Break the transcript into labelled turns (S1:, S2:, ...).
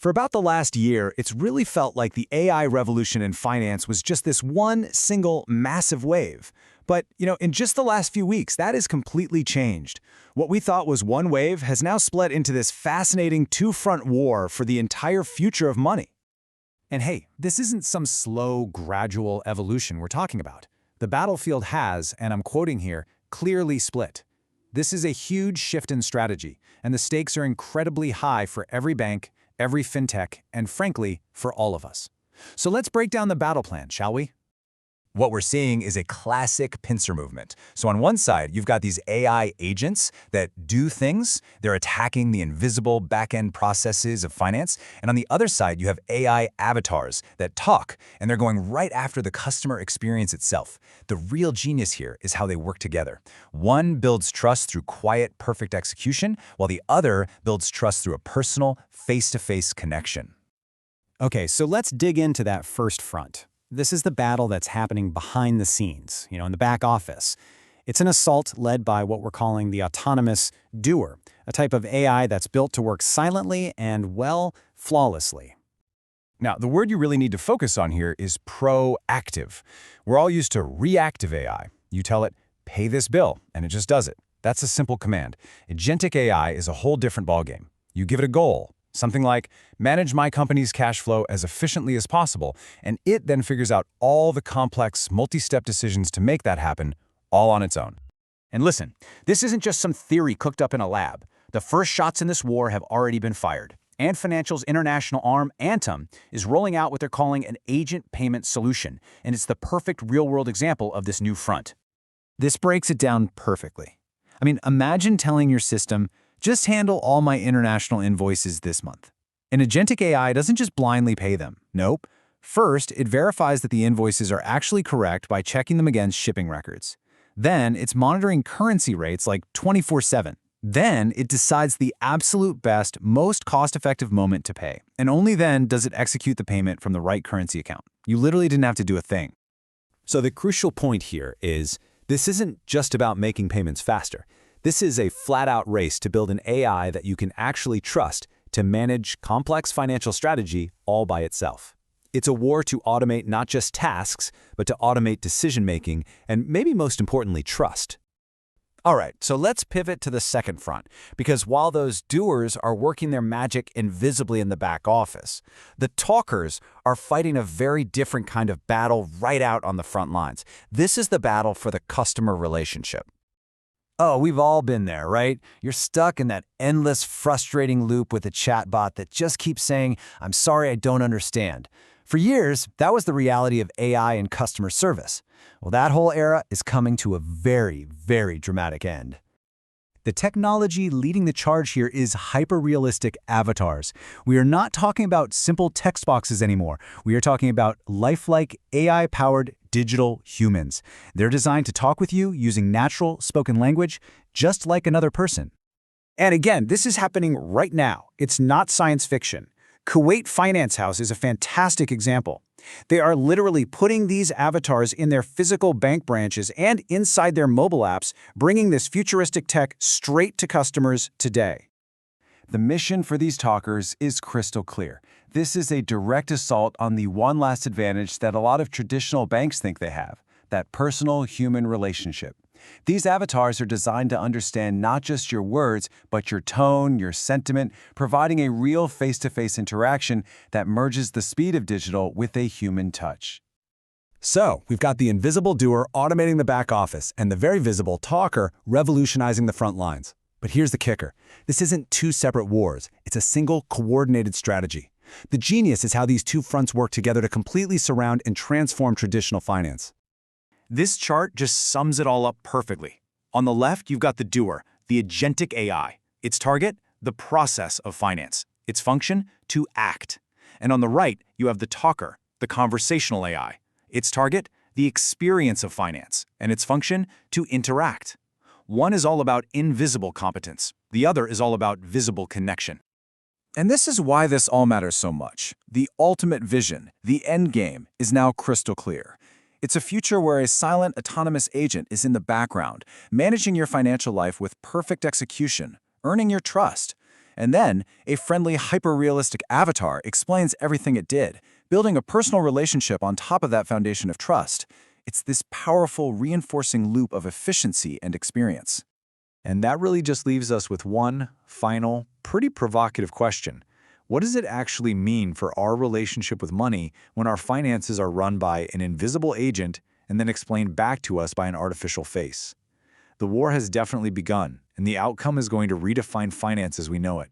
S1: For about the last year, it's really felt like the AI revolution in finance was just this one single massive wave. But, in just the last few weeks, that has completely changed. What we thought was one wave has now split into this fascinating two-front war for the entire future of money. And hey, this isn't some slow, gradual evolution we're talking about. The battlefield has, and I'm quoting here, clearly split. This is a huge shift in strategy, and the stakes are incredibly high for every bank, every fintech, and frankly, for all of us. So let's break down the battle plan, shall we?
S2: What we're seeing is a classic pincer movement. So on one side, you've got these AI agents that do things. They're attacking the invisible back-end processes of finance. And on the other side, you have AI avatars that talk, and they're going right after the customer experience itself. The real genius here is how they work together. One builds trust through quiet, perfect execution, while the other builds trust through a personal, face-to-face connection.
S1: Okay, so let's dig into that first front. This is the battle that's happening behind the scenes, in the back office. It's an assault led by what we're calling the autonomous doer, a type of AI that's built to work silently and, well, flawlessly.
S2: Now, the word you really need to focus on here is proactive. We're all used to reactive AI. You tell it, pay this bill, and it just does it. That's a simple command. Agentic AI is a whole different ballgame. You give it a goal. Something like, manage my company's cash flow as efficiently as possible, and it then figures out all the complex, multi-step decisions to make that happen, all on its own.
S1: And listen, this isn't just some theory cooked up in a lab. The first shots in this war have already been fired. Ant Financial's international arm, Antum, is rolling out what they're calling an agent payment solution, and it's the perfect real-world example of this new front. This breaks it down perfectly. Imagine telling your system, just handle all my international invoices this month. An agentic AI doesn't just blindly pay them. Nope. First, it verifies that the invoices are actually correct by checking them against shipping records. Then, it's monitoring currency rates like 24/7. Then, it decides the absolute best, most cost-effective moment to pay. And only then does it execute the payment from the right currency account. You literally didn't have to do a thing. So the crucial point here is, this isn't just about making payments faster. This is a flat-out race to build an AI that you can actually trust to manage complex financial strategy all by itself. It's a war to automate not just tasks, but to automate decision-making and maybe most importantly, trust. All right, so let's pivot to the second front, because while those doers are working their magic invisibly in the back office, the talkers are fighting a very different kind of battle right out on the front lines. This is the battle for the customer relationship. Oh, we've all been there, right? You're stuck in that endless, frustrating loop with a chatbot that just keeps saying, "I'm sorry, I don't understand." For years, that was the reality of AI and customer service. Well, that whole era is coming to a very, very dramatic end. The technology leading the charge here is hyper-realistic avatars. We are not talking about simple text boxes anymore. We are talking about lifelike, AI-powered digital humans. They're designed to talk with you using natural spoken language, just like another person. And again, this is happening right now. It's not science fiction. Kuwait Finance House is a fantastic example. They are literally putting these avatars in their physical bank branches and inside their mobile apps, bringing this futuristic tech straight to customers today. The mission for these talkers is crystal clear. This is a direct assault on the one last advantage that a lot of traditional banks think they have, that personal human relationship. These avatars are designed to understand not just your words, but your tone, your sentiment, providing a real face-to-face interaction that merges the speed of digital with a human touch. So, we've got the invisible doer automating the back office and the very visible talker revolutionizing the front lines. But here's the kicker. This isn't two separate wars. It's a single, coordinated strategy. The genius is how these two fronts work together to completely surround and transform traditional finance. This chart just sums it all up perfectly. On the left, you've got the doer, the agentic AI. Its target, the process of finance. Its function, to act. And on the right, you have the talker, the conversational AI. Its target, the experience of finance. And its function, to interact. One is all about invisible competence. The other is all about visible connection. And this is why this all matters so much. The ultimate vision, the end game, is now crystal clear. It's a future where a silent, autonomous agent is in the background, managing your financial life with perfect execution, earning your trust.
S2: And then, a friendly, hyper-realistic avatar explains everything it did, building a personal relationship on top of that foundation of trust. It's this powerful, reinforcing loop of efficiency and experience. And that really just leaves us with one final, pretty provocative question. What does it actually mean for our relationship with money when our finances are run by an invisible agent and then explained back to us by an artificial face? The war has definitely begun, and the outcome is going to redefine finance as we know it.